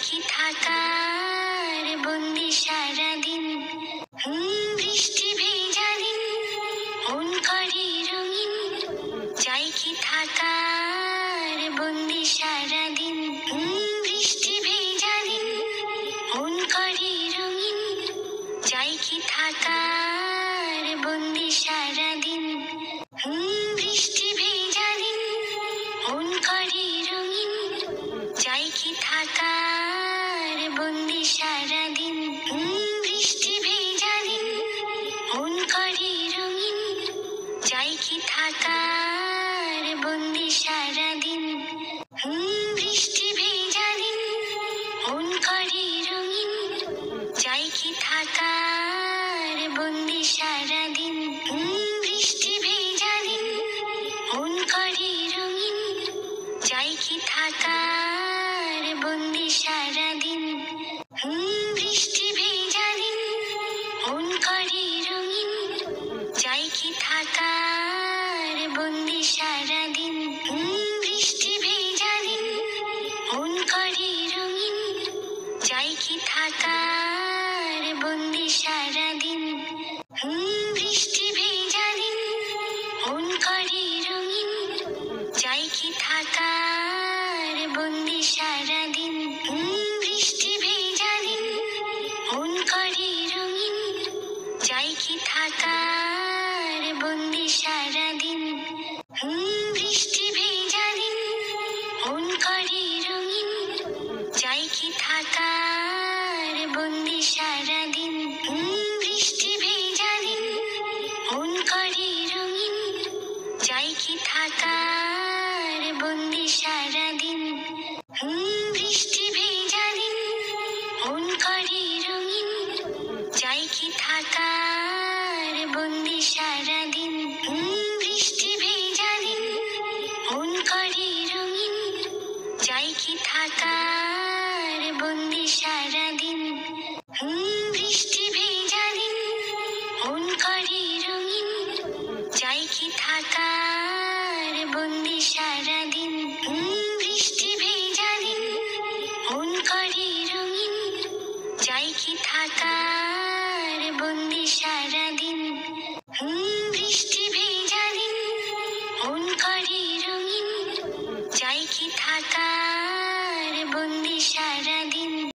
কি থাকার বন্দি সারাদিন, বৃষ্টি ভেজা দিন মন করে রঙিন। চাই কি থাকার বন্দি সারাদিন, বৃষ্টি ভেজা দিন মন করে রঙিন। চাই কি থাকার বন্দি সারাদিন, বৃষ্টি ভেজা দিন মন করে রঙিন। চাই কি থাকার বন্দি সারাদিন, বৃষ্টি ভেজা দিন মন করে রঙিন। চাই কি থাকার বন্দি সারাদিন, বৃষ্টি ভেজা দিন মন করে রঙিন। চাই কি থাকার বন্দি সারাদিন, বৃষ্টি ভেজা দিন মন করে রঙিন। চাই কি থাকার বন্দি সারাদিন, বৃষ্টি ভেজা দিন মন করে রঙিন। চাই কি থাকার বন্দি সারাদিন, বৃষ্টি ভেজা দিন মন করে রঙিন। চাই কি থাকার বন্দি সারাদিন, বৃষ্টি ভেজা দিন মন করে রঙিন। চাই কি থাকার বন্দি সারাদিন, বৃষ্টি ভেজা দিন মন করে রঙিন। চাই কি থাকার বন্দি সারাদিন, বৃষ্টি ভেজা দিন মন করে রঙিন। চাই কি থাকার